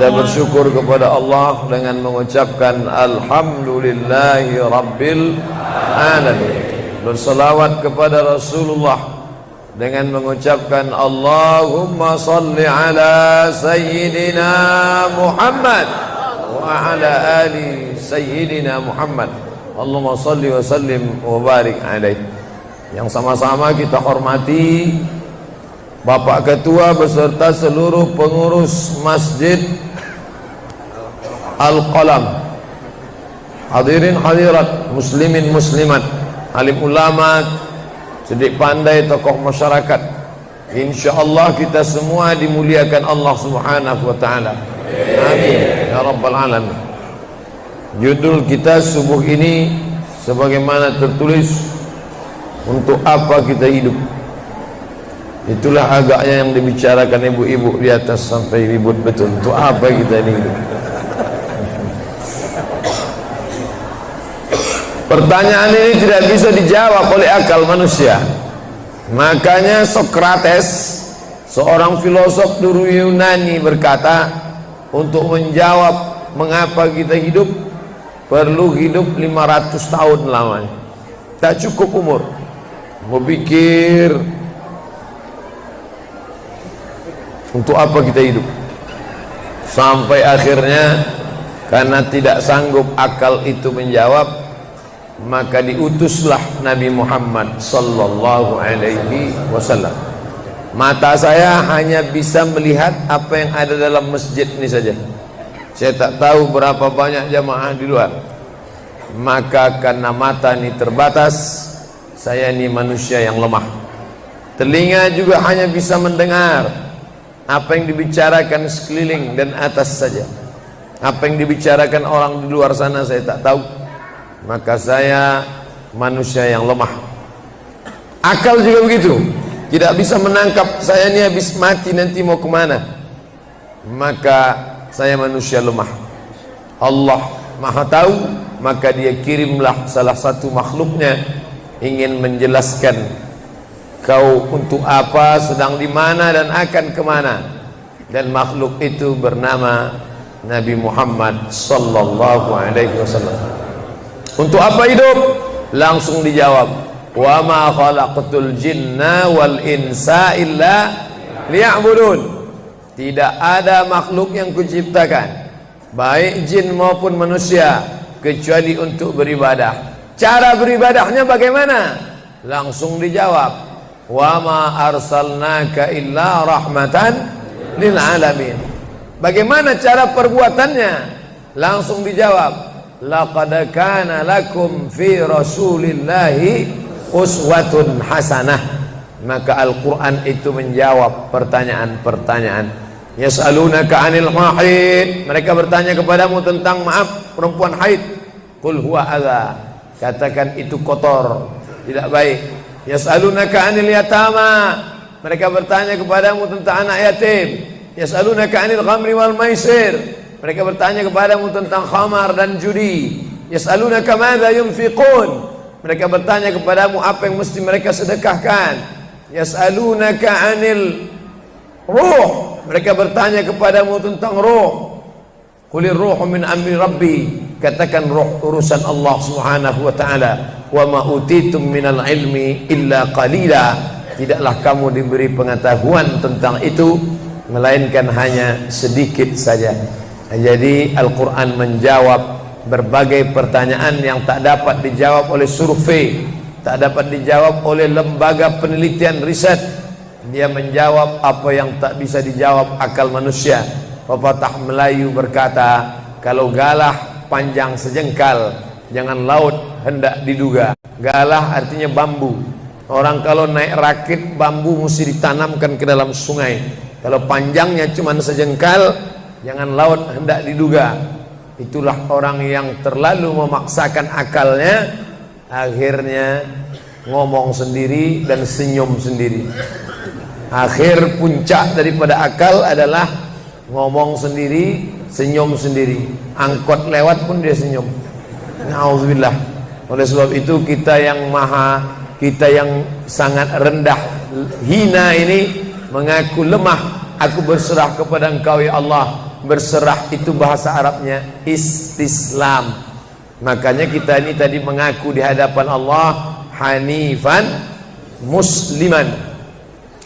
Kita bersyukur kepada Allah dengan mengucapkan Alhamdulillahi Rabbil Alamin. Berselawat kepada Rasulullah dengan mengucapkan Allahumma salli ala Sayyidina Muhammad wa ala ali Sayyidina Muhammad. Allahumma salli wa sallim wa barik alaih. Yang sama-sama kita hormati Bapak Ketua beserta seluruh pengurus Masjid Al-Qalam, hadirin hadirat, muslimin muslimat, alim ulama, cerdik pandai, tokoh masyarakat. InsyaAllah kita semua dimuliakan Allah Subhanahu wa ta'ala. Amin ya rabbal alamin. Judul kita subuh ini sebagaimana tertulis, untuk apa kita hidup. Itulah agaknya yang dibicarakan ibu-ibu di atas sampai ribut betul. Untuk apa kita ini hidup? Pertanyaan ini tidak bisa dijawab oleh akal manusia. Makanya Sokrates, seorang filosof dulu Yunani, berkata, untuk menjawab mengapa kita hidup, perlu hidup 500 tahun lamanya. Tak cukup umur. Mau pikir, untuk apa kita hidup? Sampai akhirnya karena tidak sanggup akal itu menjawab, maka diutuslah Nabi Muhammad sallallahu alaihi wasallam. Mata saya hanya bisa melihat apa yang ada dalam masjid ini saja. Saya tak tahu berapa banyak jamaah di luar. Maka karena mata ini terbatas, saya ini manusia yang lemah. Telinga juga hanya bisa mendengar apa yang dibicarakan sekeliling dan atas saja. Apa yang dibicarakan orang di luar sana saya tak tahu. Maka saya manusia yang lemah. Akal juga begitu, tidak bisa menangkap saya ini habis mati nanti mau kemana. Maka saya manusia lemah. Allah Maha tahu, maka dia kirimlah salah satu makhluknya ingin menjelaskan kau untuk apa, sedang di mana dan akan kemana. Dan makhluk itu bernama Nabi Muhammad sallallahu alaihi wasallam. Untuk apa hidup? Langsung dijawab, wa ma khalaqtul jinna wal insa illa liya'budun. Tidak ada makhluk yang kuciptakan, baik jin maupun manusia, kecuali untuk beribadah. Cara beribadahnya bagaimana? Langsung dijawab, wa ma arsalnaka illa rahmatan lil alamin. Bagaimana cara perbuatannya? Langsung dijawab, laqad kana lakum fi rasulillahi uswatun hasanah. Maka Al-Quran itu menjawab pertanyaan-pertanyaan. Yas'alunaka 'anil mahid, mereka bertanya kepadamu tentang perempuan haid. Qul huwa adza, katakan itu kotor, tidak baik. Yas'alunaka 'anil yatama, mereka bertanya kepadamu tentang anak yatim. Yas'alunaka 'anil khamri wal maisir, mereka bertanya kepadamu tentang khamar dan judi. Yas'alunaka madza yunfiqun, mereka bertanya kepadamu apa yang mesti mereka sedekahkan. Yas'alunaka 'anil ruh, mereka bertanya kepadamu tentang ruh. Qulir ruhu min amri rabbi, katakan ruh urusan Allah Subhanahu wa ta'ala. Wa ma utitum minal ilmi illa qalila, tidaklah kamu diberi pengetahuan tentang itu melainkan hanya sedikit saja. Jadi Al-Quran menjawab berbagai pertanyaan yang tak dapat dijawab oleh survei, tak dapat dijawab oleh lembaga penelitian riset. Dia menjawab apa yang tak bisa dijawab akal manusia. Pepatah Melayu berkata, kalau galah panjang sejengkal, jangan laut hendak diduga. Galah artinya bambu. Orang kalau naik rakit, bambu mesti ditanamkan ke dalam sungai. Kalau panjangnya cuma sejengkal, jangan laut hendak diduga. Itulah orang yang terlalu memaksakan akalnya, akhirnya ngomong sendiri dan senyum sendiri. Akhir puncak daripada akal adalah ngomong sendiri, senyum sendiri. Angkot lewat pun dia senyum. Na'udzubillah. Oleh sebab itu kita yang sangat rendah, hina ini mengaku lemah. Aku berserah kepada Engkau ya Allah, Berserah itu bahasa Arabnya istislam. Makanya kita ini tadi mengaku di hadapan Allah hanifan musliman,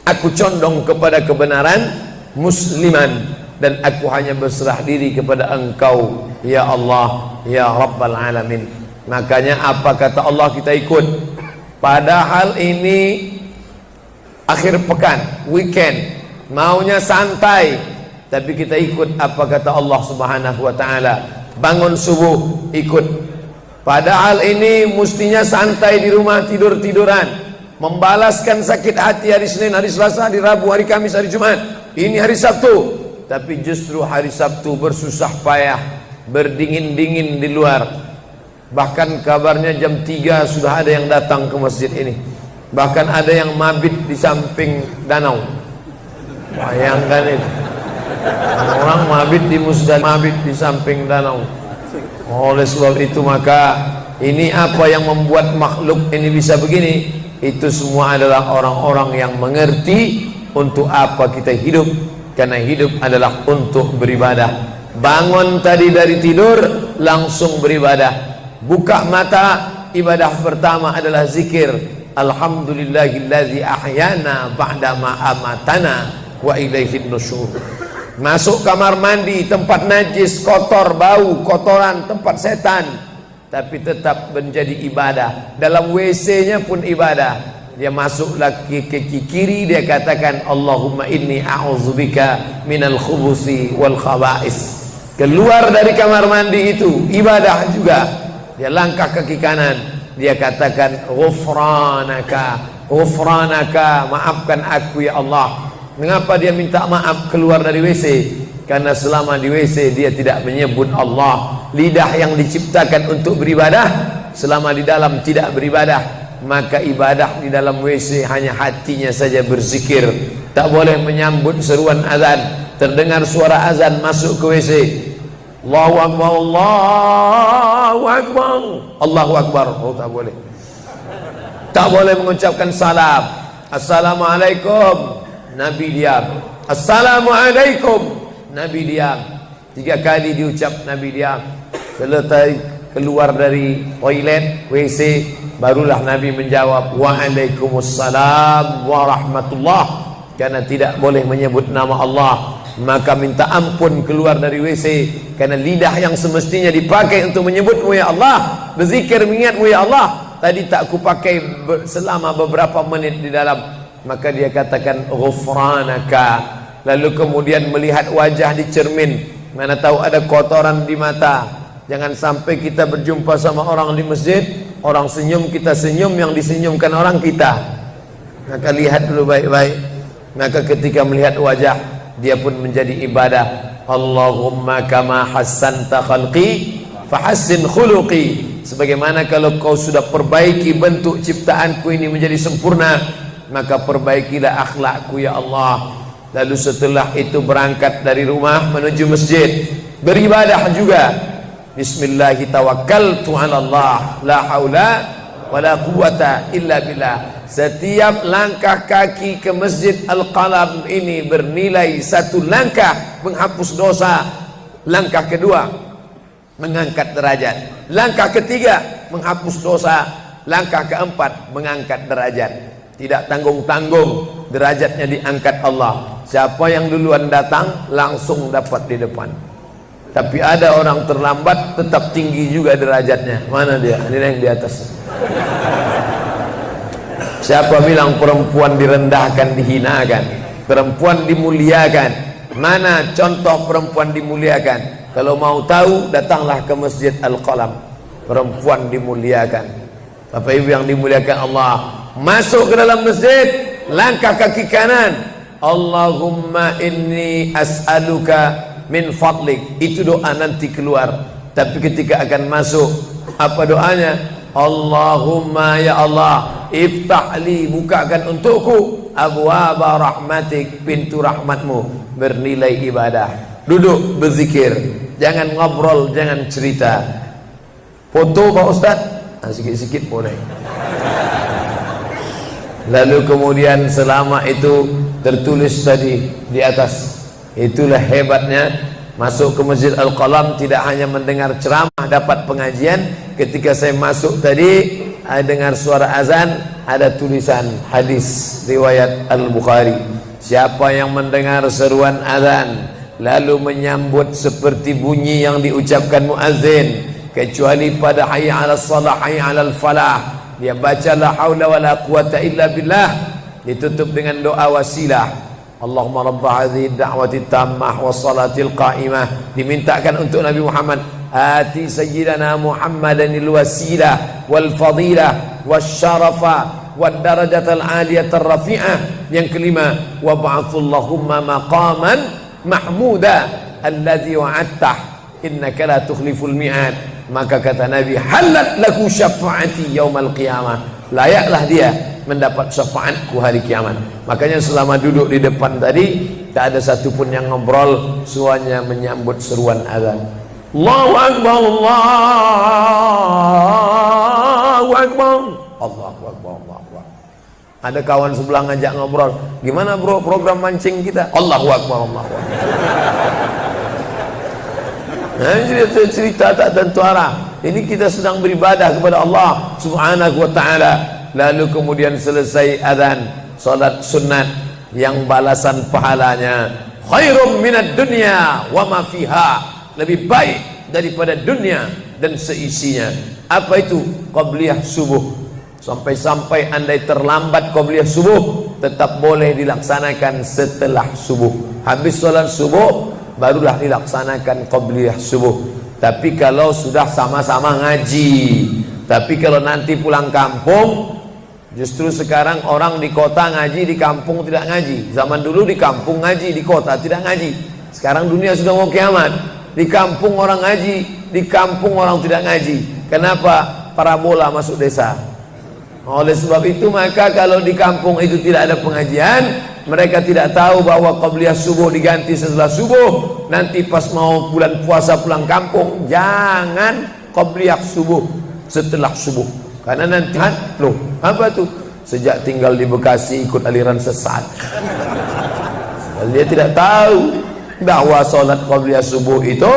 aku condong kepada kebenaran, musliman, dan aku hanya berserah diri kepada Engkau ya Allah ya Rabbal Alamin. Makanya apa kata Allah kita ikut. Padahal ini akhir pekan, weekend, maunya santai, tapi kita ikut apa kata Allah Subhanahu wa taala. Bangun subuh ikut. Padahal ini mestinya santai di rumah, tidur-tiduran, membalaskan sakit hati hari Senin, hari Selasa, hari Rabu, hari Kamis, hari Jumat. Ini hari Sabtu, tapi justru hari Sabtu bersusah payah, berdingin-dingin di luar. Bahkan kabarnya jam 3 sudah ada yang datang ke masjid ini. Bahkan ada yang mabit di samping danau. Bayangkan itu, orang mabit di Musdalifah, mabit di samping danau. Oleh sebab itu maka ini apa yang membuat makhluk ini bisa begini, itu semua adalah orang-orang yang mengerti untuk apa kita hidup. Karena hidup adalah untuk beribadah. Bangun tadi dari tidur langsung beribadah. Buka mata, ibadah pertama adalah zikir. Alhamdulillahillazi ahyana ba'dama amatana wa ilaihin nusyur. Masuk kamar mandi, tempat najis, kotor, bau, kotoran, tempat setan, tapi tetap menjadi ibadah. Dalam WC-nya pun ibadah. Dia masuk lagi ke kiri, dia katakan Allahumma inni a'udzubika minal khubusi wal khaba'is. Keluar dari kamar mandi itu ibadah juga. Dia langkah kaki kanan, dia katakan ghufranaka, ghufranaka, maafkan aku ya Allah. Mengapa dia minta maaf keluar dari WC? Karena selama di WC dia tidak menyebut Allah. Lidah yang diciptakan untuk beribadah, selama di dalam tidak beribadah, maka ibadah di dalam WC hanya hatinya saja berzikir. Tak boleh menyambut seruan azan. Terdengar suara azan masuk ke WC, Allahu Akbar, Allahu Akbar, Allahu Akbar. Oh, tak boleh. Tak boleh mengucapkan salam. Assalamualaikum, Nabi diam. Assalamualaikum, Nabi diam. 3 kali diucap, Nabi diam. Selesai keluar dari toilet, WC, barulah Nabi menjawab Waalaikumsalam warahmatullah. Karena tidak boleh menyebut nama Allah, maka minta ampun keluar dari WC. Karena lidah yang semestinya dipakai untuk menyebutmu ya Allah, berzikir mengingatmu ya Allah, tadi tak kupakai selama beberapa menit di dalam. Maka dia katakan ghufranaka. Lalu kemudian melihat wajah di cermin, mana tahu ada kotoran di mata. Jangan sampai kita berjumpa sama orang di masjid, orang senyum, kita senyum, yang disenyumkan orang kita. Maka lihat dulu baik-baik. Maka ketika melihat wajah, dia pun menjadi ibadah. Allahumma kama hassanta khalqi fahassin khuluqi. Sebagaimana kalau kau sudah perbaiki bentuk ciptaanku ini menjadi sempurna, maka perbaikilah akhlakku ya Allah. Lalu setelah itu berangkat dari rumah menuju masjid, beribadah juga. Bismillahi tawakkaltu ala Allah, la haula wala quwata illa billah. Setiap langkah kaki ke Masjid Al-Qalam ini bernilai 1 langkah menghapus dosa. Langkah kedua mengangkat derajat. Langkah ketiga menghapus dosa. Langkah keempat mengangkat derajat. Tidak tanggung-tanggung, derajatnya diangkat Allah. Siapa yang duluan datang langsung dapat di depan. Tapi ada orang terlambat tetap tinggi juga derajatnya. Mana dia? Ini yang di atas. Siapa bilang perempuan direndahkan, dihinakan? Perempuan dimuliakan. Mana contoh perempuan dimuliakan? Kalau mau tahu, datanglah ke Masjid Al-Qalam. Perempuan dimuliakan. Bapak Ibu yang dimuliakan Allah, masuk ke dalam masjid, langkah kaki kanan, Allahumma inni as'aluka min fadlik. Itu doa nanti keluar. Tapi ketika akan masuk, apa doanya? Allahumma ya Allah, iftahli, bukakan untukku abwaba rahmatik, pintu rahmatmu, bernilai ibadah. Duduk berzikir, jangan ngobrol, jangan cerita. Foto Pak Ustaz, sikit-sikit boleh. Lalu kemudian selama itu tertulis tadi di atas. Itulah hebatnya Masuk ke Masjid Al-Qalam tidak hanya mendengar ceramah, dapat pengajian. Ketika saya masuk tadi, dengar suara azan, ada tulisan hadis riwayat Al-Bukhari. Siapa yang mendengar seruan azan lalu menyambut seperti bunyi yang diucapkan muazzin, kecuali pada hayya 'alas shalah, hayya 'alal falah, dia baca la haula wala quwata illa billah, ditutup dengan doa wasilah. Allahumma rabb hadhihi ad-da'wati tammah wassalatil qa'imah, dimintakan untuk Nabi Muhammad, ati sayyidina Muhammadanil wasilah wal fadilah wasyarafa wad darajatal aliyatar rafi'ah. Yang kelima, wa ba'athullahumma maqaman mahmuda alladzi wa'adtah innaka la tukhliful mi'ad. Maka kata Nabi, halat laku syafaati yaumal qiyamah, layaklah dia mendapat syafaatku hari kiamat. Makanya selama duduk di depan tadi tak ada satupun yang ngobrol, semuanya menyambut seruan azan. Allahu Akbar, Allahu Akbar, Allahu Akbar, Allahu Akbar. Ada kawan sebelah ngajak ngobrol, gimana bro program mancing kita? Allahu Akbar, Allahu Akbar. Nah, cerita tak tentu arah. Ini kita sedang beribadah kepada Allah Subhanahu wa ta'ala. Lalu kemudian selesai azan, salat sunat yang balasan pahalanya khairum minad dunya wa ma fiha, lebih baik daripada dunia dan seisinya. Apa itu? Qabliyah subuh. Sampai-sampai andai terlambat qabliyah subuh, tetap boleh dilaksanakan setelah subuh. Habis salat subuh barulah dilaksanakan qabliyah subuh. Tapi kalau sudah sama-sama ngaji, tapi kalau nanti pulang kampung, justru sekarang orang di kota ngaji, di kampung tidak ngaji. Zaman dulu di kampung ngaji, di kota tidak ngaji. Sekarang dunia sudah mau kiamat. Di kampung orang ngaji, di kampung orang tidak ngaji. Kenapa? Parabola masuk desa. Oleh sebab itu maka kalau di kampung itu tidak ada pengajian, mereka tidak tahu bahwa qabliyah subuh diganti setelah subuh. Nanti pas mau bulan puasa pulang kampung, jangan qabliyah subuh setelah subuh, karena nanti loh apa tuh, sejak tinggal di Bekasi ikut aliran sesat. Dia tidak tahu bahwa sholat qabliyah subuh itu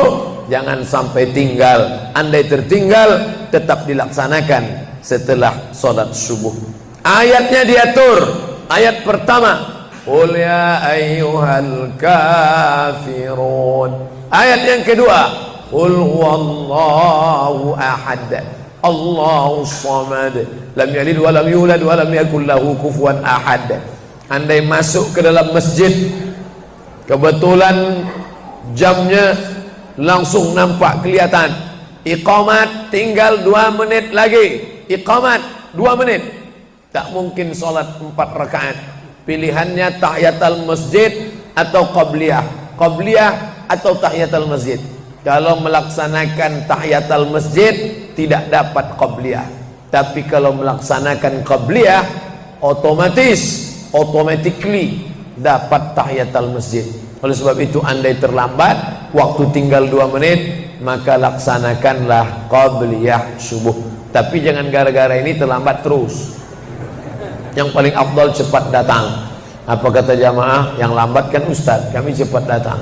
jangan sampai tinggal. Andai tertinggal tetap dilaksanakan setelah sholat subuh. Ayatnya diatur. Ayat pertama, qul ya ayyuhal kafirun. Ayat yang kedua, qul huwallahu ahad, Allahu samad, lam yalid wa lam yulad wa lam yakul lahu kufuwan ahad. Andai masuk ke dalam masjid, kebetulan jamnya langsung nampak kelihatan, iqamat tinggal 2 menit lagi, iqamat 2 menit, tak mungkin sholat 4 rakaat. Pilihannya tahiyatul masjid atau qabliyah, qabliyah atau tahiyatul masjid. Kalau melaksanakan tahiyatul masjid tidak dapat qabliyah, tapi kalau melaksanakan qabliyah automatically dapat tahiyatul masjid. Oleh sebab itu andai terlambat, waktu tinggal 2 menit, maka laksanakanlah qabliyah subuh. Tapi jangan gara-gara ini terlambat terus. Yang paling afdal cepat datang. Apa kata jamaah? Yang lambat kan ustaz, kami cepat datang.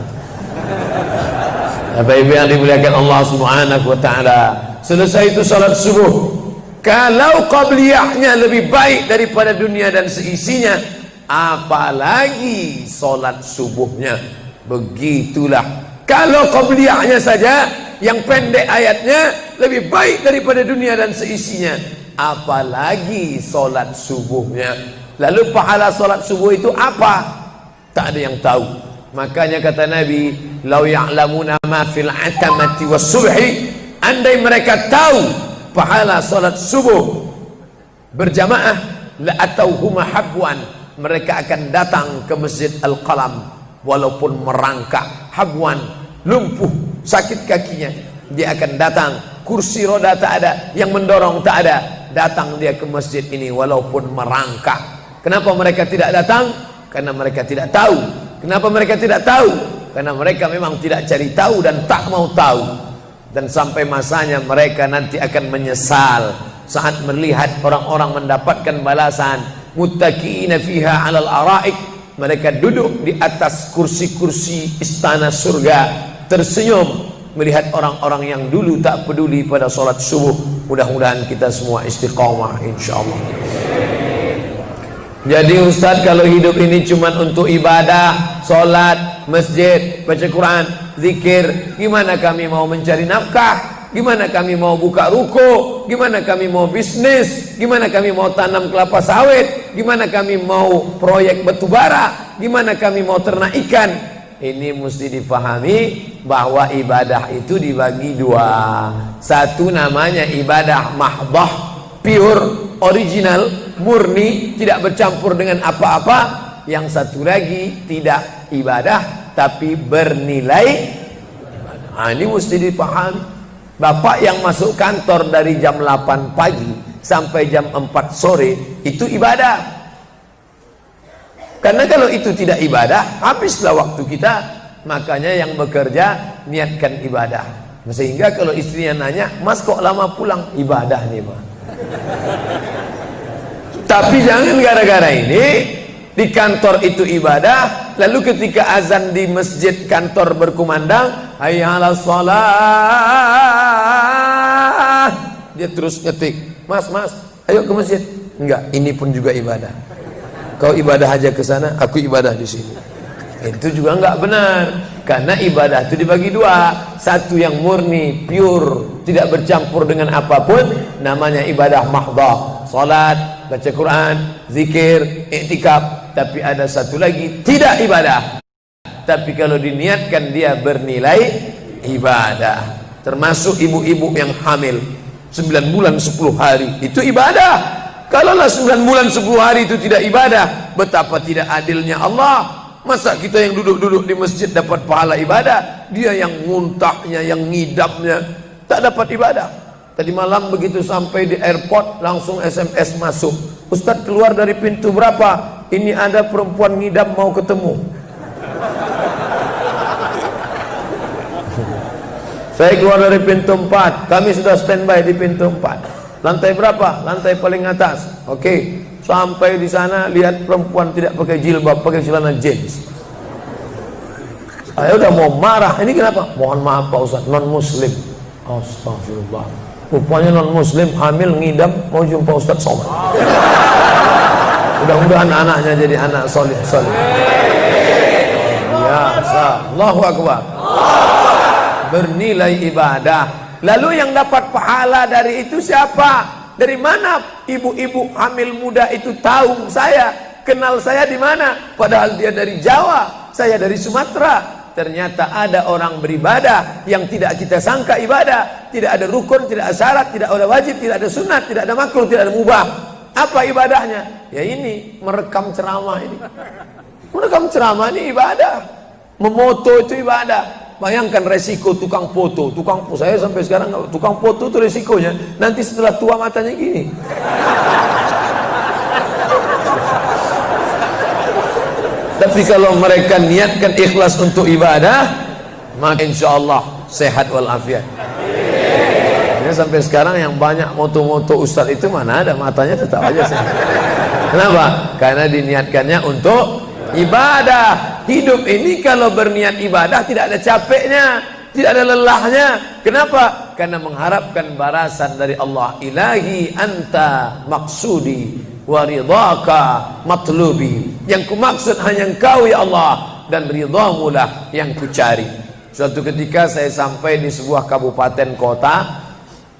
Bapak-ibu yang dimuliakan Allah Subhanahu wa ta'ala, selesai itu salat subuh. Kalau qabliyahnya lebih baik daripada dunia dan seisinya, apalagi salat subuhnya. Begitulah. Kalau qabliyahnya saja yang pendek ayatnya lebih baik daripada dunia dan seisinya, apalagi salat subuhnya. Lalu pahala salat subuh itu apa? Tak ada yang tahu. Makanya kata Nabi, lau ya'lamuna ma fil atamati was subhi, andai mereka tahu pahala salat subuh berjamaah, la atauhuma habwan, mereka akan datang ke Masjid Al-Qalam walaupun merangkak, habwan, lumpuh, sakit kakinya, dia akan datang. Kursi roda tak ada, yang mendorong tak ada, datang dia ke masjid ini walaupun merangkak. Kenapa mereka tidak datang? Karena mereka tidak tahu. Kenapa mereka tidak tahu? Karena mereka memang tidak cari tahu dan tak mau tahu. Dan sampai masanya mereka nanti akan menyesal saat melihat orang-orang mendapatkan balasan. Muttaqiina fiha 'alal araik, mereka duduk di atas kursi-kursi istana surga tersenyum melihat orang-orang yang dulu tak peduli pada sholat subuh. Mudah-mudahan kita semua istiqamah insyaallah. Jadi Ustadz, kalau hidup ini cuma untuk ibadah, sholat, masjid, baca Quran, zikir, gimana kami mau mencari nafkah? Gimana kami mau buka ruko? Gimana kami mau bisnis? Gimana kami mau tanam kelapa sawit? Gimana kami mau proyek batubara? Gimana kami mau ternak ikan? Ini mesti difahami bahwa ibadah itu dibagi dua. Satu namanya ibadah mahdhah, pure, original, murni, tidak bercampur dengan apa-apa. Yang satu lagi tidak ibadah tapi bernilai ibadah. Nah, ini mesti dipahami. Bapak yang masuk kantor dari jam 8 pagi sampai jam 4 sore itu ibadah. Karena kalau itu tidak ibadah, habislah waktu kita. Makanya yang bekerja niatkan ibadah. Sehingga kalau istrinya nanya, "Mas kok lama pulang?" Ibadah nih, Mas. Tapi jangan gara-gara ini di kantor itu ibadah, lalu ketika azan di masjid kantor berkumandang, hayya 'alas shalah, dia terus ngetik, "Mas, ayo ke masjid." Enggak, ini pun juga ibadah. Kau ibadah aja ke sana, aku ibadah di sini. Itu juga enggak benar. Karena ibadah itu dibagi dua. Satu yang murni, pure, tidak bercampur dengan apapun, namanya ibadah mahdhah, salat, baca Quran, zikir, iktikaf. Tapi ada satu lagi tidak ibadah, tapi kalau diniatkan dia bernilai ibadah. Termasuk ibu-ibu yang hamil 9 bulan 10 hari, itu ibadah. Kalaulah 9 bulan 10 hari itu tidak ibadah, betapa tidak adilnya Allah. Masa kita yang duduk-duduk di masjid dapat pahala ibadah, dia yang muntahnya, yang ngidamnya tak dapat ibadah. Tadi malam begitu sampai di airport langsung SMS masuk, "Ustadz, keluar dari pintu berapa? Ini ada perempuan ngidam mau ketemu." Saya keluar dari pintu 4, kami sudah standby di pintu 4. Lantai berapa? Lantai paling atas. Oke. Sampai di sana lihat perempuan tidak pakai jilbab, pakai celana jeans. Saya udah mau marah. Ini kenapa? "Mohon maaf Pak Ustadz, non muslim." Astagfirullah. Rupanya non muslim hamil ngidam mau jumpa Ustadz Somad. Mudah-mudahan anaknya jadi anak soleh. Biasa. Allahu Akbar. Bernilai ibadah. Lalu yang dapat pahala dari itu siapa? Dari mana ibu-ibu hamil muda itu tahu saya, kenal saya di mana? Padahal dia dari Jawa, saya dari Sumatera. Ternyata ada orang beribadah yang tidak kita sangka ibadah. Tidak ada rukun, tidak ada syarat, tidak ada wajib, tidak ada sunat, tidak ada makruh, tidak ada mubah. Apa ibadahnya? Ya ini, merekam ceramah ini. Merekam ceramah ini ibadah. Memoto itu ibadah. Bayangkan resiko tukang foto. Saya sampai sekarang tukang foto itu resikonya nanti setelah tua matanya gini. Tapi kalau mereka niatkan ikhlas untuk ibadah, maka insya Allah sehat walafiat. Ini sampai sekarang yang banyak moto-moto ustadz itu mana ada matanya tetap aja sehat. Kenapa? Karena diniatkannya untuk ibadah. Hidup ini kalau berniat ibadah tidak ada capeknya, tidak ada lelahnya. Kenapa? Karena mengharapkan balasan dari Allah. Ilahi anta maksudi wa ridhaka matlubi. Yang kumaksud hanya Engkau ya Allah, dan ridhamu lah yang kucari. Suatu ketika saya sampai di sebuah kabupaten kota,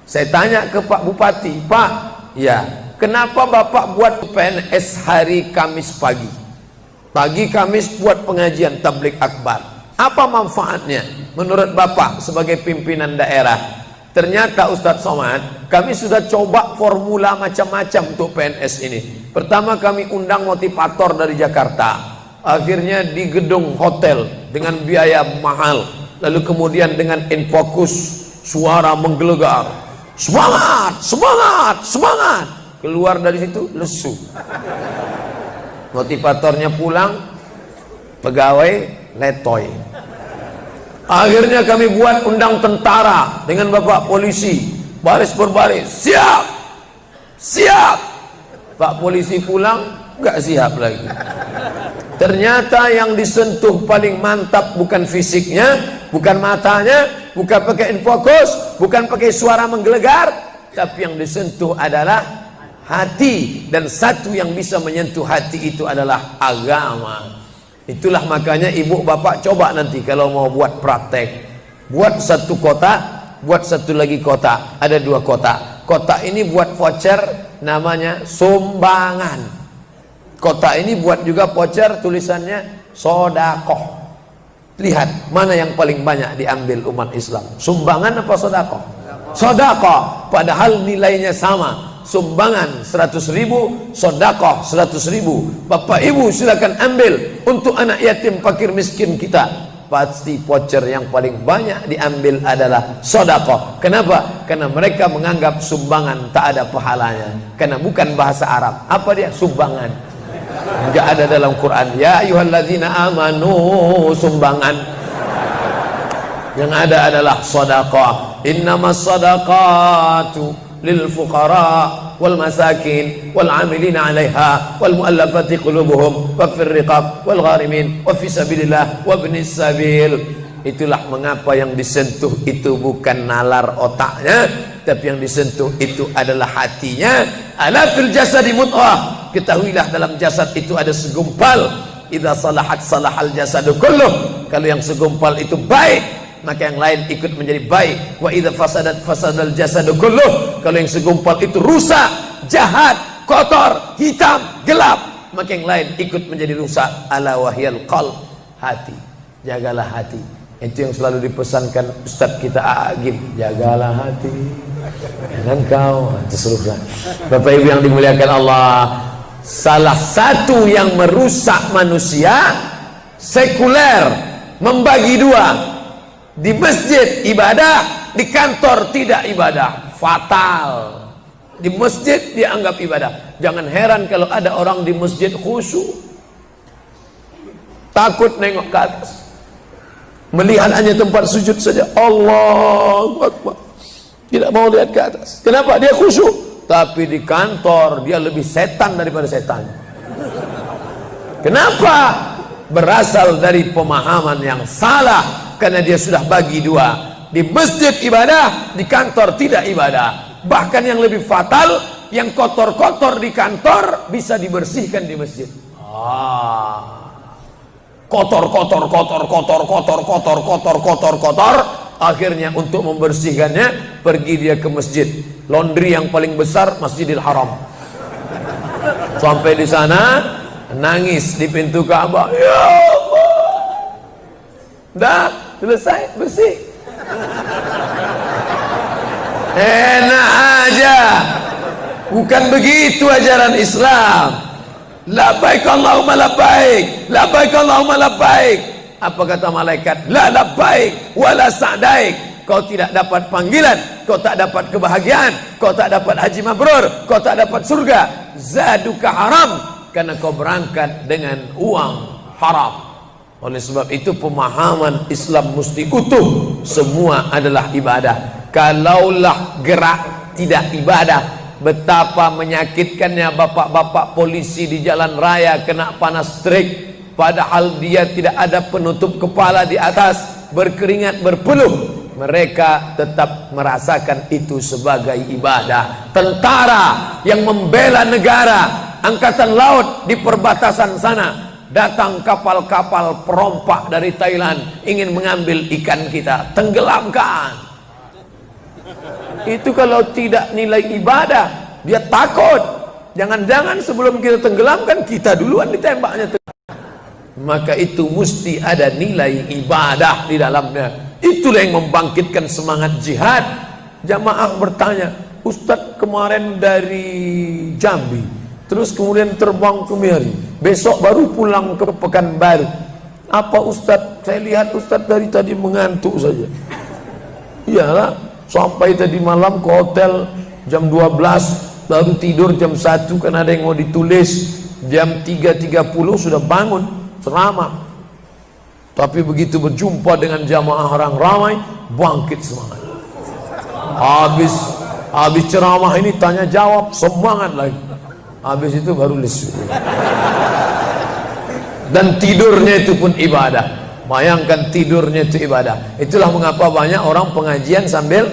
saya tanya ke Pak Bupati, "Pak, ya, kenapa Bapak buat PNS hari Kamis pagi? Pagi Kamis buat pengajian tabligh akbar. Apa manfaatnya menurut Bapak sebagai pimpinan daerah?" Ternyata Ustadz Somad, kami sudah coba formula macam-macam untuk PNS ini. Pertama kami undang motivator dari Jakarta. Akhirnya di gedung hotel dengan biaya mahal. Lalu kemudian dengan infocus, suara menggelegar. Semangat, semangat, semangat. Keluar dari situ lesu. Motivatornya pulang, pegawai letoy. Akhirnya kami buat undang tentara dengan bapak polisi, baris berbaris, siap, siap. Pak polisi pulang, nggak siap lagi. Ternyata yang disentuh paling mantap bukan fisiknya, bukan matanya, bukan pakai infocus, bukan pakai suara menggelegar, tapi yang disentuh adalah hati. Dan satu yang bisa menyentuh hati itu adalah agama. Itulah makanya ibu bapak coba nanti kalau mau buat praktek, buat satu kotak, buat satu lagi kotak, ada 2 kotak. Kotak ini buat voucher, namanya sumbangan. Kotak ini buat juga voucher, tulisannya sodakoh. Lihat mana yang paling banyak diambil umat Islam, sumbangan apa sodakoh? Sodakoh, padahal nilainya sama. Sumbangan 100.000, sodakoh 100.000. Bapak ibu silakan ambil untuk anak yatim fakir miskin kita. Pasti voucher yang paling banyak diambil adalah sodakoh. Kenapa? Karena mereka menganggap sumbangan tak ada pahalanya, karena bukan bahasa Arab. Apa dia? Sumbangan. Enggak ada dalam Quran. Ya ayyuhalladzina amanu, sumbangan. Yang ada adalah sodakoh. Innamas sadaqatu lil fuqara wal masakin wal amilina 'alaiha wal muallafati qulubuhum wa fir riqab wal gharimin wa fi sabilillah wa ibnis sabil. Itulah mengapa yang disentuh itu bukan nalar otaknya, tapi yang disentuh itu adalah hatinya. Ala fil jasadi mudghah, ketahuilah dalam jasad itu ada segumpal. Idza salahat salahal jasadu kulluh, kalau yang segumpal itu baik maka yang lain ikut menjadi baik. Wa idza fasadat fasadal jasadu kulluh, kalau yang segumpal itu rusak, jahat, kotor, hitam, gelap, maka yang lain ikut menjadi rusak. Ala wahyal qalb, hati. Jagalah hati. Itu yang selalu dipesankan Ustadz kita Agim, jagalah hati. Jangan kau terserahlah. Bapak Ibu yang dimuliakan Allah, salah satu yang merusak manusia sekuler, membagi 2. Di masjid ibadah, di kantor tidak ibadah, fatal. Di masjid dianggap ibadah. Jangan heran kalau ada orang di masjid khusyuk, takut nengok ke atas, melihat hanya tempat sujud saja. Allahu Akbar, tidak mau lihat ke atas. Kenapa? Dia khusyuk. Tapi di kantor dia lebih setan daripada setan. Kenapa? Berasal dari pemahaman yang salah. Karena dia sudah bagi 2. Di masjid ibadah, di kantor tidak ibadah. Bahkan yang lebih fatal, yang kotor-kotor di kantor bisa dibersihkan di masjid. Kotor. Akhirnya untuk membersihkannya pergi dia ke masjid. Laundry yang paling besar Masjidil Haram. Sampai di sana nangis di pintu Ka'bah. Ya Allah, dah selesai bersih. Enak aja. Bukan begitu ajaran Islam. Labbaik Allahumma labbaik, labbaik Allahumma labbaik. Apa kata malaikat? La labbaik wala sa'daik. Kau tidak dapat panggilan, kau tak dapat kebahagiaan, kau tak dapat haji mabrur, kau tak dapat surga. Zaduka haram, karena kau berangkat dengan uang haram. Oleh sebab itu pemahaman Islam mesti utuh. Semua adalah ibadah. Kalaulah gerak tidak ibadah, betapa menyakitkannya bapak-bapak polisi di jalan raya kena panas terik, padahal dia tidak ada penutup kepala di atas, berkeringat berpeluh. Mereka tetap merasakan itu sebagai ibadah. Tentara yang membela negara, angkatan laut di perbatasan sana, datang kapal-kapal perompak dari Thailand ingin mengambil ikan kita, tenggelamkan. Itu kalau tidak nilai ibadah, dia takut. Jangan-jangan sebelum kita tenggelamkan, kita duluan ditembaknya. Maka itu mesti ada nilai ibadah di dalamnya. Itulah yang membangkitkan semangat jihad. Jamaah bertanya, Ustadz kemarin dari Jambi, terus kemudian terbang ke Miri, besok baru pulang ke Pekanbaru. Apa Ustadz? Saya lihat Ustadz dari tadi mengantuk saja. Iyalah, sampai tadi malam ke hotel jam 12, baru tidur jam 1 karena ada yang mau ditulis. Jam 3.30 sudah bangun ceramah. Tapi begitu berjumpa dengan jamaah orang ramai, bangkit semangat. Habis ceramah ini tanya jawab, semangat lagi. Habis itu baru lesu. Dan tidurnya itu pun ibadah. Bayangkan tidurnya itu ibadah. Itulah mengapa banyak orang pengajian sambil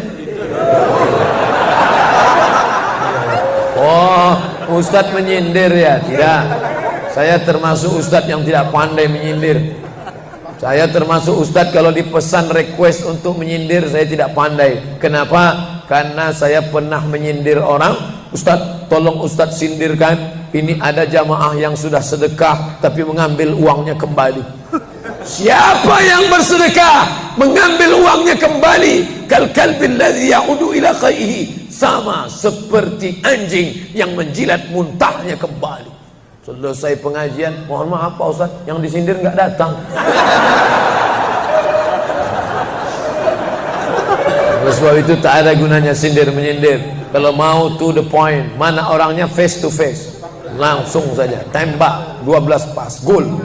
oh, ustadz menyindir ya? Tidak. Saya termasuk ustadz yang tidak pandai menyindir. Saya termasuk ustadz kalau dipesan request untuk menyindir saya tidak pandai. Kenapa? Karena saya pernah menyindir orang. Ustadz, tolong ustadz sindirkan. Ini ada jamaah yang sudah sedekah tapi mengambil uangnya kembali. Siapa yang bersedekah mengambil uangnya kembali, kal kalbil ladzi ya'udu ila qaihi, sama seperti anjing yang menjilat muntahnya kembali. Selesai pengajian, mohon maaf Pak Ustaz, yang disindir nggak datang. Oleh sebab itu tak ada gunanya sindir menyindir. Kalau mau to the point, mana orangnya face to face, langsung saja tembak 12 pas, gol.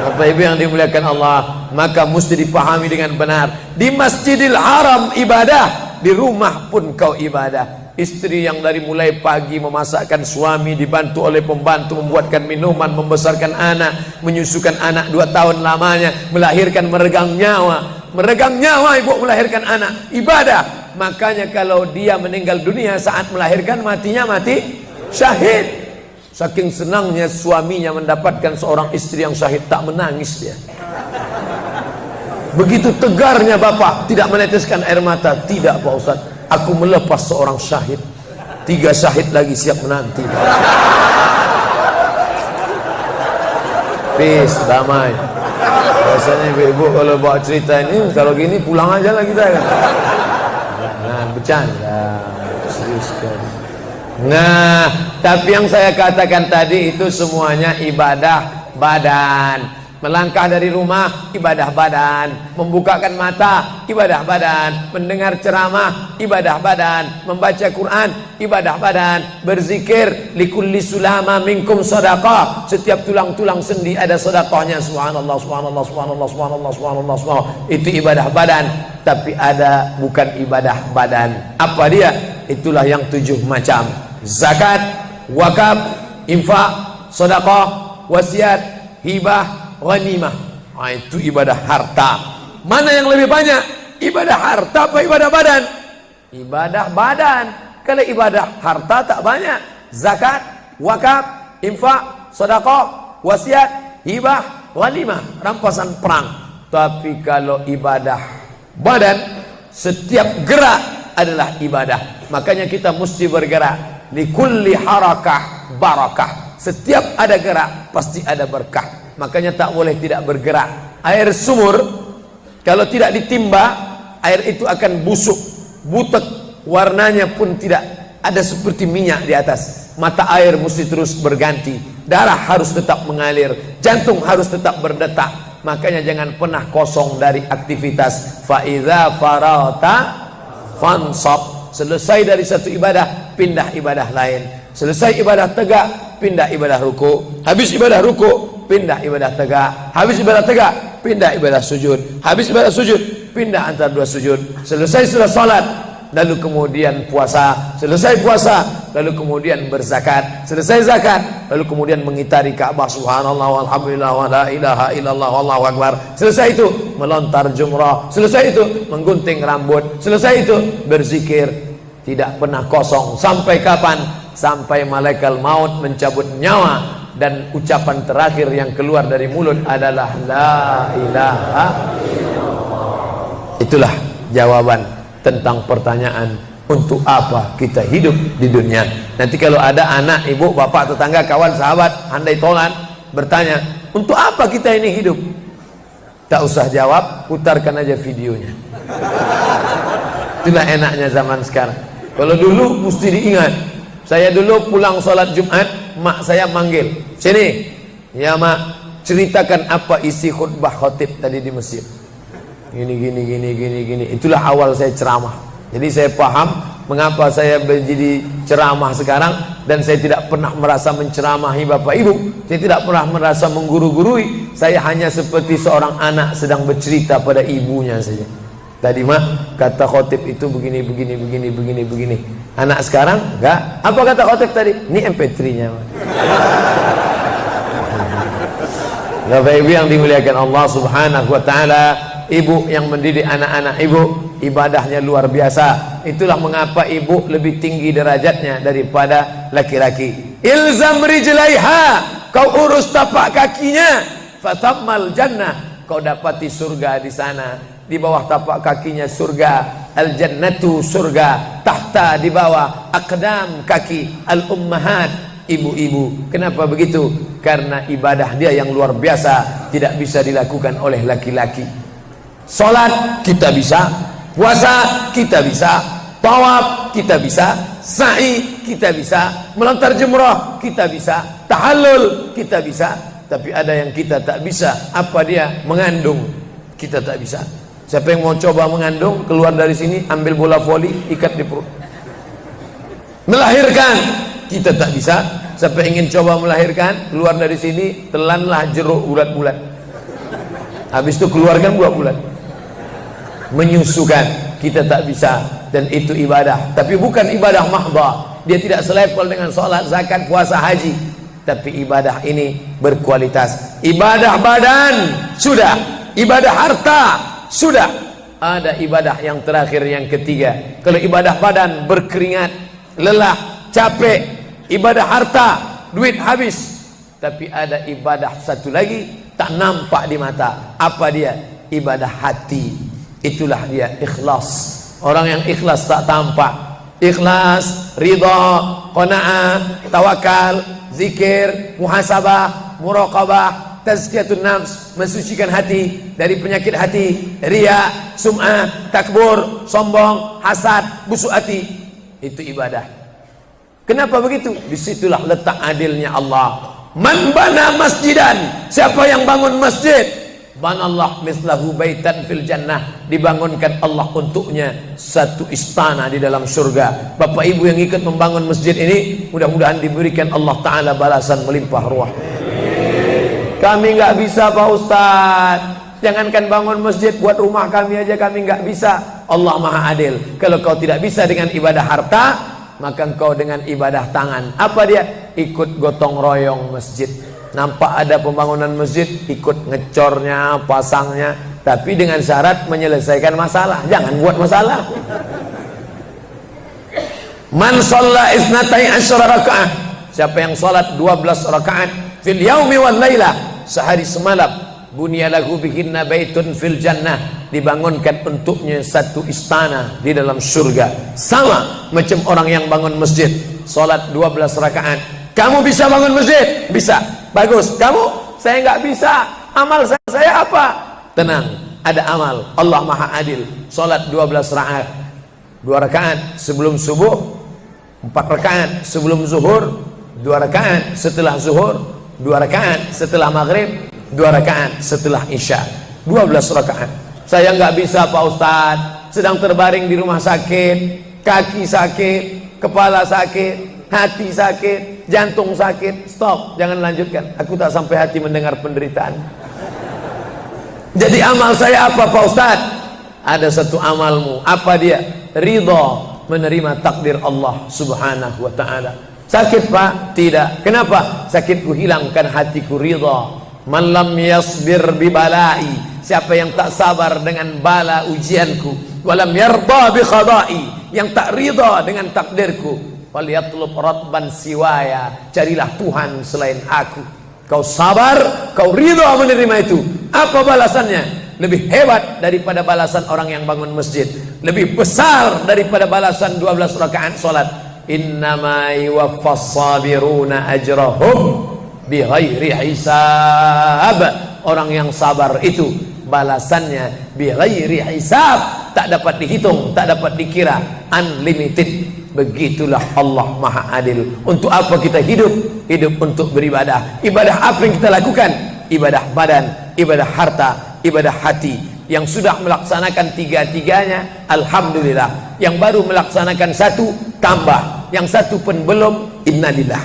Bapak Ibu yang dimuliakan Allah, maka mesti dipahami dengan benar. Di Masjidil Haram ibadah, di rumah pun kau ibadah. Istri yang dari mulai pagi memasakkan suami, dibantu oleh pembantu membuatkan minuman, membesarkan anak, menyusukan anak 2 tahun lamanya, melahirkan, meregang nyawa ibu melahirkan anak, ibadah. Makanya kalau dia meninggal dunia saat melahirkan, matinya mati syahid. Saking senangnya suaminya mendapatkan seorang istri yang syahid, tak menangis dia. Begitu tegarnya bapak, tidak meneteskan air mata. Tidak Pak Ustaz, aku melepas seorang syahid, 3 syahid lagi siap menanti. Peace, damai. Biasanya ibu-ibu kalau bawa cerita ini, kalau gini pulang aja lah kita kan. Nah, bercanda, serius sekali. Nah, tapi yang saya katakan tadi itu semuanya ibadah badan. Melangkah dari rumah, ibadah badan. Membukakan mata, ibadah badan. Mendengar ceramah, ibadah badan. Membaca Quran, ibadah badan. Berzikir, likulli sulama minkum sadaqah. Setiap tulang-tulang sendi ada sedekahnya. Subhanallah, subhanallah, subhanallah, subhanallah, subhanallah, subhanallah. Itu ibadah badan. Tapi ada bukan ibadah badan. Apa dia? Itulah yang 7 macam. Zakat, wakaf, infak, sedekah, wasiat, hibah, ghanimah. Nah, itu ibadah harta. Mana yang lebih banyak? Ibadah harta apa ibadah badan? Ibadah badan. Kalau ibadah harta tak banyak. Zakat, wakaf, infak, sedekah, wasiat, hibah, ghanimah, rampasan perang. Tapi kalau ibadah badan, setiap gerak adalah ibadah. Makanya kita mesti bergerak. Likulli harakah barakah. Setiap ada gerak pasti ada berkah. Makanya tak boleh tidak bergerak. Air sumur kalau tidak ditimba, air itu akan busuk, butek, warnanya pun tidak ada seperti minyak di atas. Mata air mesti terus berganti. Darah harus tetap mengalir, jantung harus tetap berdetak. Makanya jangan pernah kosong dari aktivitas. Fa iza farata fansab. Selesai dari satu ibadah, pindah ibadah lain. Selesai ibadah tegak, pindah ibadah ruku. Habis ibadah ruku, pindah ibadah tegak. Habis ibadah tegak, pindah ibadah sujud. Habis ibadah sujud, pindah antara 2 sujud. Selesai sudah salat, lalu kemudian puasa. Selesai puasa, lalu kemudian berzakat. Selesai zakat, lalu kemudian mengitari Ka'bah. Subhanallah walhamdulillah wa la ilaha illallah wallahu akbar. Selesai itu melontar jumrah. Selesai itu menggunting rambut. Selesai itu berzikir. Tidak pernah kosong. Sampai kapan? Sampai malaikat maut mencabut nyawa dan ucapan terakhir yang keluar dari mulut adalah la ilaha illallah. Itulah jawaban tentang pertanyaan untuk apa kita hidup di dunia. Nanti kalau ada anak, ibu, bapak, tetangga, kawan, sahabat, andai tolan bertanya, untuk apa kita ini hidup? Tak usah jawab, putarkan aja videonya. Itulah enaknya zaman sekarang. Kalau dulu mesti diingat. Saya dulu pulang sholat Jumat, mak saya manggil, sini ya mak, ceritakan apa isi khutbah khotib tadi di masjid. Gini. Itulah awal saya ceramah. Jadi saya paham mengapa saya menjadi ceramah sekarang. Dan saya tidak pernah merasa menceramahi bapak ibu. Saya tidak pernah merasa mengguru-gurui. Saya hanya seperti seorang anak sedang bercerita pada ibunya saja. Tadi mak, kata khotib itu begini. Anak sekarang enggak. Apa kata khotib tadi? Ini MP3-nya mak. Bapak Ibu yang dimuliakan Allah Subhanahu wa taala, ibu yang mendidik anak-anak ibu ibadahnya luar biasa. Itulah mengapa ibu lebih tinggi derajatnya daripada laki-laki. Ilzam rijlaiha, kau urus tapak kakinya, fatammal jannah, kau dapati surga di sana. Di bawah tapak kakinya surga, al jannatu surga, tahta di bawah aqdam kaki al ummahat, ibu-ibu. Kenapa begitu? Karena ibadah dia yang luar biasa, tidak bisa dilakukan oleh laki-laki. Salat kita bisa, puasa kita bisa, tawaf kita bisa, sa'i kita bisa, melontar jumrah kita bisa, tahallul kita bisa. Tapi ada yang kita tak bisa. Apa dia? Mengandung kita tak bisa. Siapa yang mau coba mengandung, keluar dari sini, ambil bola voli, ikat di perut. Melahirkan kita tak bisa. Siapa ingin coba melahirkan, keluar dari sini, telanlah jeruk bulat-bulat. Habis itu keluarkan bulat-bulat. Menyusukan kita tak bisa, dan itu ibadah. Tapi bukan ibadah mahdhah. Dia tidak selevel dengan sholat, zakat, puasa, haji. Tapi ibadah ini berkualitas. Ibadah badan sudah, ibadah harta sudah. Ada ibadah yang terakhir, yang ketiga. Kalau ibadah badan berkeringat, lelah, capek. Ibadah harta, duit habis. Tapi ada ibadah satu lagi, tak nampak di mata. Apa dia? Ibadah hati. Itulah dia ikhlas. Orang yang ikhlas tak tampak. Ikhlas, ridha, qanaah, tawakal, zikir, muhasabah, muraqabah, tazkiyatun nafs, mensucikan hati dari penyakit hati, riya, sum'ah, takbur, sombong, hasad, busuk hati. Itu ibadah. Kenapa begitu? Disitulah letak adilnya Allah. Man bana masjidan, siapa yang bangun masjid, banallah mislahu baitan fil jannah, dibangunkan Allah untuknya satu istana di dalam surga. Bapak ibu yang ikut membangun masjid ini, mudah-mudahan diberikan Allah Ta'ala balasan melimpah ruah. Kami nggak bisa Pak Ustaz, jangankan bangun masjid, buat rumah kami aja kami nggak bisa. Allah Maha Adil. Kalau kau tidak bisa dengan ibadah harta, maka engkau dengan ibadah tangan. Apa dia? Ikut gotong royong masjid. Nampak ada pembangunan masjid, ikut ngecornya, pasangnya, tapi dengan syarat menyelesaikan masalah. Jangan buat masalah. Man shalla isnatai asyara rakaat, siapa yang salat 12 rakaat fil yaumi wal lailah, sehari semalam, bunyalahu bihinna baitun fil jannah, dibangunkan untuknya satu istana di dalam surga. Sama macam orang yang bangun masjid, salat 12 rakaat. Kamu bisa bangun masjid? Bisa. Bagus. Kamu? Saya nggak bisa. Amal saya apa? Tenang, ada amal. Allah Maha Adil. Salat 12 rakaat. 2 rakaat sebelum subuh, 4 rakaat sebelum zuhur, 2 rakaat setelah zuhur, 2 rakaat setelah maghrib, 2 rakaat setelah isya. 12 rakaat. Saya nggak bisa Pak Ustadz, sedang terbaring di rumah sakit, kaki sakit, kepala sakit, hati sakit, jantung sakit. Stop, jangan lanjutkan. Aku tak sampai hati mendengar penderitaan. Jadi amal saya apa Pak Ustadz? Ada satu amalmu. Apa dia? Ridha, menerima takdir Allah Subhanahu wa ta'ala. Sakit Pak? Tidak. Kenapa? Sakitku hilangkan, hatiku ridha. Man lam yasbir bi balai, siapa yang tak sabar dengan bala ujianku, walam yarda bi qada'i, yang tak ridha dengan takdirku, falyatlub radban siwaya, carilah Tuhan selain aku. Kau sabar, kau ridha menerima itu. Apa balasannya? Lebih hebat daripada balasan orang yang bangun masjid, lebih besar daripada balasan 12 rakaat salat. Innama yuwaffas sabiruna ajrahum bighairi hisab. Orang yang sabar itu balasannya bighairi hisab, tak dapat dihitung, tak dapat dikira, unlimited. Begitulah Allah Maha Adil. Untuk apa kita hidup? Hidup untuk beribadah. Ibadah apa yang kita lakukan? Ibadah badan, ibadah harta, ibadah hati. Yang sudah melaksanakan tiga-tiganya, alhamdulillah. Yang baru melaksanakan satu, tambah. Yang satu pun belum, innalillah.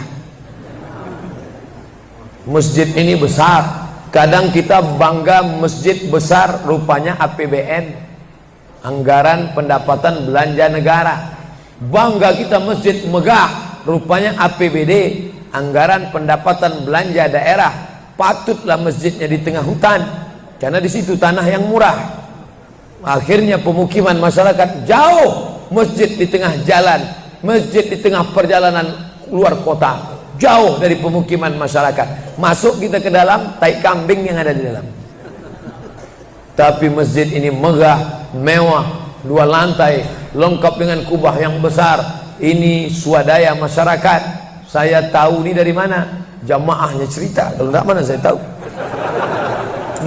Masjid ini besar. Kadang kita bangga masjid besar, rupanya APBN, anggaran pendapatan belanja negara. Bangga kita masjid megah, rupanya APBD, anggaran pendapatan belanja daerah. patutlah masjidnya di tengah hutan, karena di situ tanah yang murah. Akhirnya pemukiman masyarakat jauh, masjid di tengah jalan, masjid di tengah perjalanan luar kota, jauh dari pemukiman masyarakat. Masuk kita ke dalam, tai kambing yang ada di dalam. Tapi masjid ini megah, mewah, 2 lantai, lengkap dengan kubah yang besar. Ini swadaya masyarakat. Saya tahu ini dari mana? Jamaahnya cerita, kalau tidak mana saya tahu.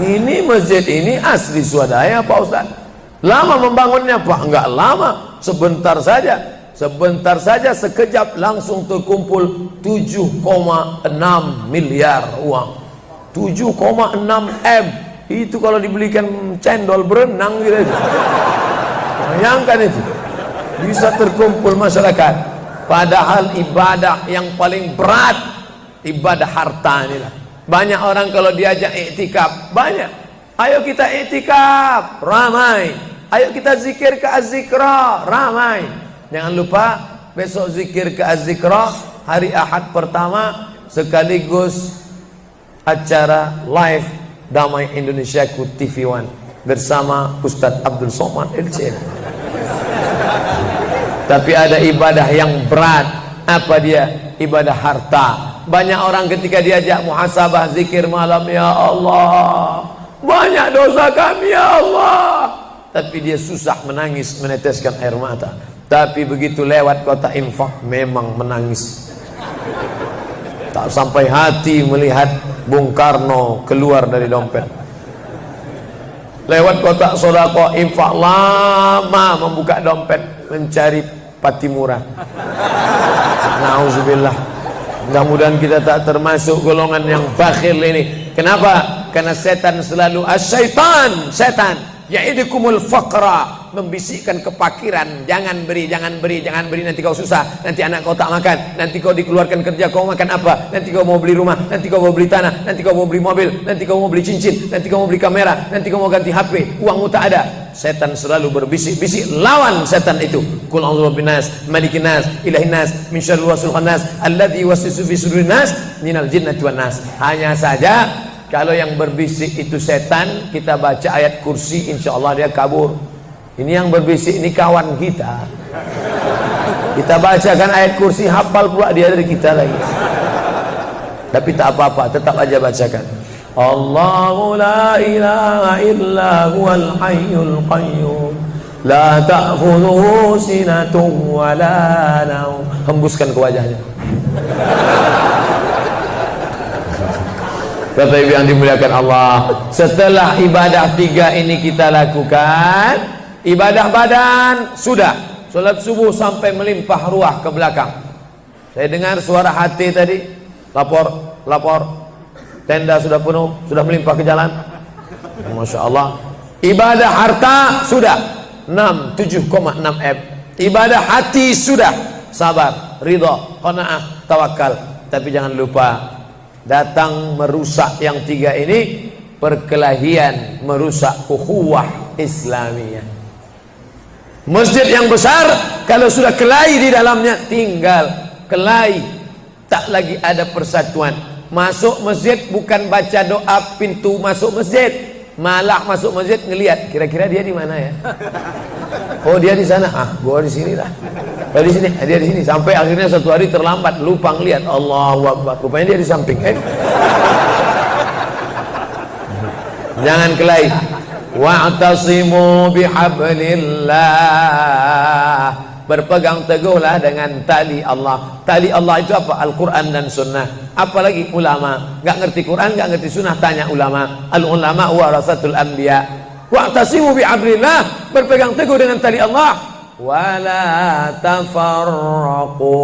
Ini masjid ini asli swadaya Pak Ustaz. Lama membangunnya Pak? Enggak lama, sebentar saja. Sebentar saja, sekejap langsung terkumpul 7,6 miliar uang. 7,6 M. Itu kalau dibelikan cendol berenang gitu. Bayangkan itu. Bisa terkumpul masyarakat. Padahal ibadah yang paling berat, ibadah harta inilah. Banyak orang kalau diajak iktikaf, banyak. Ayo kita iktikaf, ramai. Ayo kita zikir ke Az-Zikra, ramai. Jangan lupa besok zikir ke Az-Zikra hari Ahad pertama, sekaligus acara live Damai Indonesiaku TV One bersama Ustadz Abdul Somad LCM. Tapi ada ibadah yang berat. Apa dia? Ibadah harta. Banyak orang ketika diajak muhasabah zikir malam, ya Allah, banyak dosa kami ya Allah, tapi dia susah menangis, meneteskan air mata. Tapi begitu lewat kota infak, memang menangis. Tak sampai hati melihat Bung Karno keluar dari dompet. Lewat kotak sodako infak, lama membuka dompet mencari Patimura. Nauzubillah. Mudah-mudahan kita tak termasuk golongan yang bakhil ini. Kenapa? Karena setan selalu asyaitan, setan ya'idukumul faqra, membisikkan kepakiran. Jangan beri, jangan beri, jangan beri, nanti kau susah, nanti anak kau tak makan, nanti kau dikeluarkan kerja kau makan apa, nanti kau mau beli rumah, nanti kau mau beli tanah, nanti kau mau beli mobil, nanti kau mau beli cincin, nanti kau mau beli kamera, nanti kau mau ganti HP, uangmu tak ada. Setan selalu berbisik-bisik. Lawan setan itu. Qul a'udzu birabbinas, malikin nas, ilahin nas, min syarril waswasil khannas, alladzi yuwaswisu fi sudurin nas, minal jinnati wan nas. Hanya saja kalau yang berbisik itu setan, kita baca ayat kursi, insya Allah dia kabur. Ini yang berbisik ini kawan kita. Kita bacakan ayat kursi, hafal pula dia dari kita lagi. Tapi tak apa-apa, tetap aja bacakan. Allahu la ilaha illa huwal hayyul qayyum, la ta'khudhuhu sinatun wa la naum. Hembuskan ke wajahnya. Bapak Ibu yang dimuliakan Allah, setelah ibadah 3 ini kita lakukan, ibadah badan sudah, sholat subuh sampai melimpah ruah ke belakang. Saya dengar suara hati tadi, lapor, tenda sudah penuh, sudah melimpah ke jalan. Masya Allah. Ibadah harta sudah 7,6 M. Ibadah hati sudah, sabar, ridha, qanaah, tawakal. Tapi jangan lupa, datang merusak yang 3 ini, perkelahian, merusak ukhuwah Islamiyah. Masjid yang besar, kalau sudah kelahi di dalamnya, tinggal kelahi, tak lagi ada persatuan. Masuk masjid bukan baca doa pintu masuk masjid, malah masuk masjid ngelihat kira-kira dia di mana ya. Oh dia di sana, gua di sini lah. Oh di sini, dia di sini. Sampai akhirnya satu hari terlambat, lupa ngelihat. Allahu Akbar, rupanya dia di samping. Jangan kelahi. Wa'tasimu bihablillah. Berpegang teguhlah dengan tali Allah. Tali Allah itu apa? Al-Quran dan Sunnah. Apalagi ulama, nggak ngerti Quran, nggak ngerti Sunnah, tanya ulama. Al-ulama warasatul anbiya. Wa'tasimu bihablillah, berpegang teguh dengan tali Allah. Wala tafarraqu,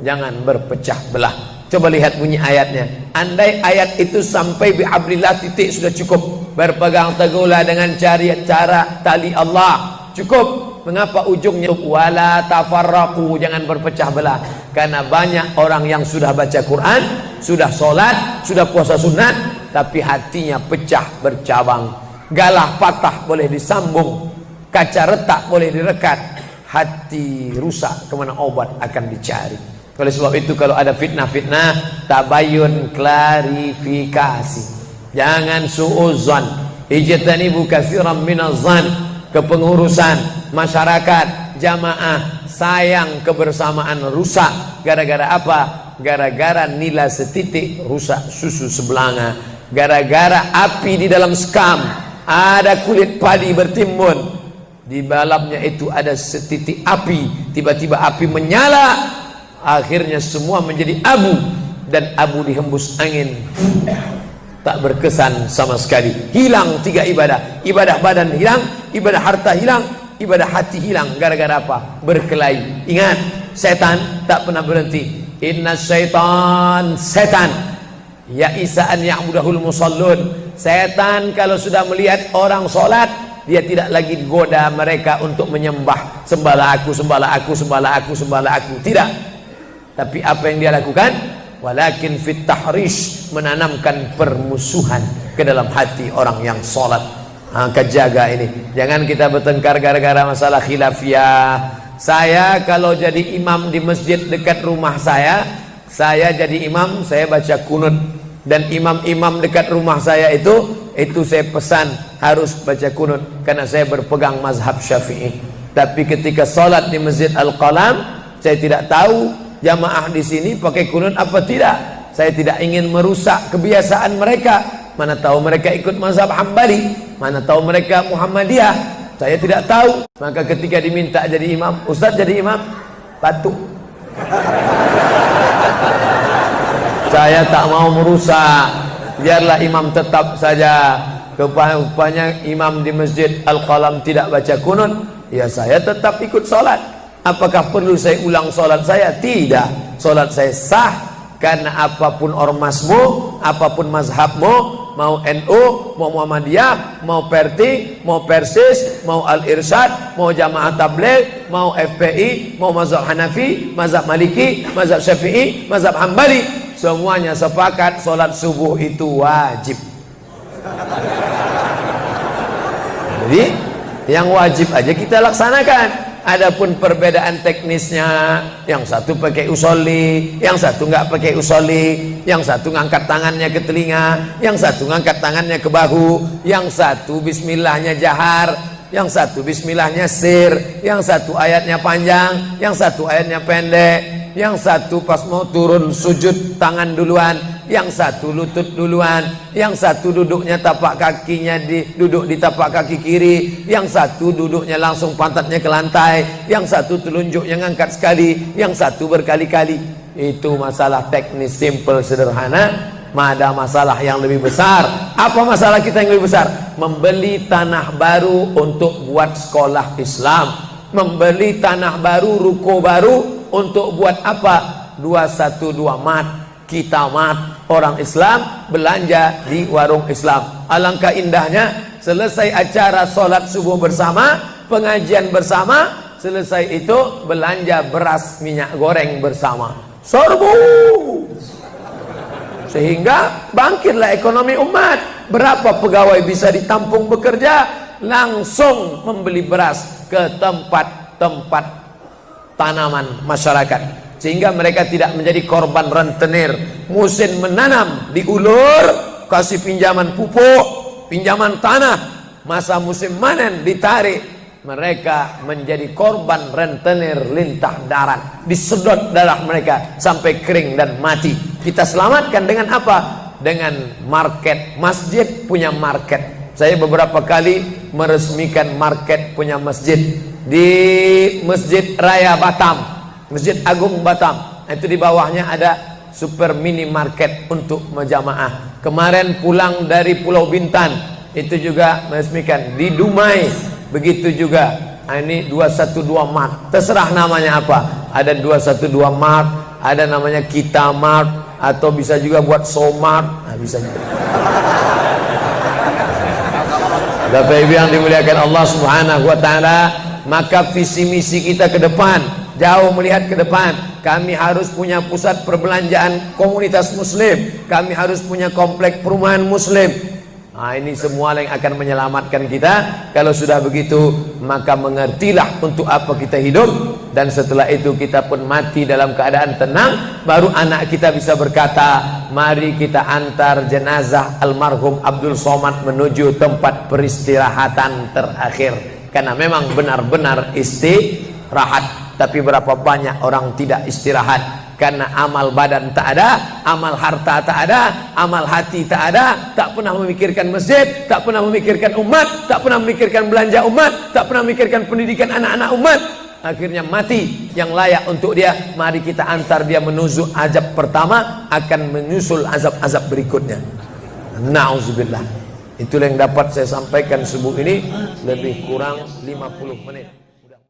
jangan berpecah belah. Coba lihat bunyi ayatnya. Andai ayat itu sampai bihablillah titik sudah cukup. Berpegang teguhlah dengan cara tali Allah, cukup. Mengapa ujungnya wala tafarraqu, jangan berpecah belah? Karena banyak orang yang sudah baca Quran, sudah sholat, sudah puasa sunat, tapi hatinya pecah bercabang. Galah patah boleh disambung, kaca retak boleh direkat, hati rusak kemana obat akan dicari. Oleh sebab itu kalau ada fitnah-fitnah, tabayun, klarifikasi. Jangan suudzon. Ijtanibu katsiran minaz-zan. Kepengurusan masyarakat, jamaah, sayang kebersamaan rusak. Gara-gara apa? Gara-gara nila setitik rusak susu sebelanga. Gara-gara api di dalam sekam, ada kulit padi bertimbun, di dalamnya itu ada setitik api, tiba-tiba api menyala, akhirnya semua menjadi abu, dan abu dihembus angin, tak berkesan sama sekali. Hilang 3 ibadah. Ibadah badan hilang, ibadah harta hilang, ibadah hati hilang. Gara-gara apa? Berkelahi. Ingat, setan tak pernah berhenti. Inna syaitan, setan ya isa an ya'budahul musallun. Setan kalau sudah melihat orang sholat, dia tidak lagi goda mereka untuk menyembah, sembahlah aku, sembahlah aku, sembahlah aku, sembahlah aku. Tidak. Tapi apa yang dia lakukan? Walakin fit tahrish, menanamkan permusuhan ke dalam hati orang yang sholat. Maka jaga ini, jangan kita bertengkar gara-gara masalah khilafiyah. Saya kalau jadi imam di masjid dekat rumah saya jadi imam, saya baca kunut. Dan imam-imam dekat rumah saya itu saya pesan harus baca kunut, karena saya berpegang mazhab Syafi'i. Tapi ketika sholat di Masjid Al-Qalam, saya tidak tahu jamaah di sini pakai kunut apa tidak. Saya tidak ingin merusak kebiasaan mereka. Mana tahu mereka ikut mazhab Hambali, mana tahu mereka Muhammadiyah, saya tidak tahu. Maka ketika diminta jadi imam, Ustaz jadi imam, patuh. Saya tak mau merusak, biarlah imam tetap saja. Rupanya imam di Masjid Al-Qalam tidak baca kunut, ya saya tetap ikut sholat. Apakah perlu saya ulang sholat saya? Tidak. Sholat saya sah, karena apapun ormasmu, apapun mazhabmu, mau NU, mau Muhammadiyah, mau Perti, mau Persis, mau Al-Irsyad, mau Jamaah Tabligh, mau FPI, mau mazhab Hanafi, mazhab Maliki, mazhab Syafi'i, mazhab Hambali, semuanya sepakat sholat subuh itu wajib. Jadi yang wajib aja kita laksanakan. Adapun perbedaan teknisnya, yang satu pakai usolli, yang satu nggak pakai usolli, yang satu ngangkat tangannya ke telinga, yang satu ngangkat tangannya ke bahu, yang satu bismillahnya jahar, yang satu bismillahnya sir, yang satu ayatnya panjang, yang satu ayatnya pendek, yang satu pas mau turun sujud tangan duluan, yang satu lutut duluan, yang satu duduknya tapak kakinya duduk di tapak kaki kiri, yang satu duduknya langsung pantatnya ke lantai, yang satu telunjuknya ngangkat sekali, yang satu berkali-kali. Itu masalah teknis simple sederhana. Ada masalah yang lebih besar. Apa masalah kita yang lebih besar? Membeli tanah baru untuk buat sekolah Islam, membeli tanah baru, ruko baru untuk buat apa? 212 mat, kita mat, orang Islam belanja di warung Islam. Alangkah indahnya, selesai acara sholat subuh bersama, pengajian bersama, selesai itu belanja beras minyak goreng bersama, serbu, sehingga bangkitlah ekonomi umat. Berapa pegawai bisa ditampung bekerja, langsung membeli beras ke tempat-tempat tanaman masyarakat, sehingga mereka tidak menjadi korban rentenir. Musim menanam diulur, kasih pinjaman pupuk, pinjaman tanah, masa musim panen ditarik, mereka menjadi korban rentenir lintah darat, disedot darah mereka sampai kering dan mati. Kita selamatkan dengan apa? Dengan market. Masjid punya market. Saya beberapa kali meresmikan market punya masjid di Masjid Raya Batam, Masjid Agung Batam. Itu di bawahnya ada super mini market untuk menjamaah. Kemarin pulang dari Pulau Bintan, itu juga meresmikan. Di Dumai begitu juga. Ini 212 Mart, terserah namanya apa. Ada 212 Mart, ada namanya Kita Mart, atau bisa juga buat Somart. Nah, bisa juga. Bapak Ibu yang dimuliakan Allah Subhanahu wa taala, maka visi misi kita ke depan, jauh melihat ke depan. Kami harus punya pusat perbelanjaan komunitas muslim, kami harus punya komplek perumahan muslim. Nah, ini semua yang akan menyelamatkan kita. Kalau sudah begitu, maka mengertilah untuk apa kita hidup, dan setelah itu kita pun mati dalam keadaan tenang. Baru anak kita bisa berkata, mari kita antar jenazah almarhum Abdul Somad menuju tempat peristirahatan terakhir. Karena memang benar-benar istirahat. Tapi berapa banyak orang tidak istirahat? Karena amal badan tak ada, amal harta tak ada, amal hati tak ada, tak pernah memikirkan masjid, tak pernah memikirkan umat, tak pernah memikirkan belanja umat, tak pernah memikirkan pendidikan anak-anak umat. Akhirnya mati yang layak untuk dia. Mari kita antar dia menuju azab pertama, akan menyusul azab-azab berikutnya. Nauzubillah. Itulah yang dapat saya sampaikan subuh ini, lebih kurang 50 menit.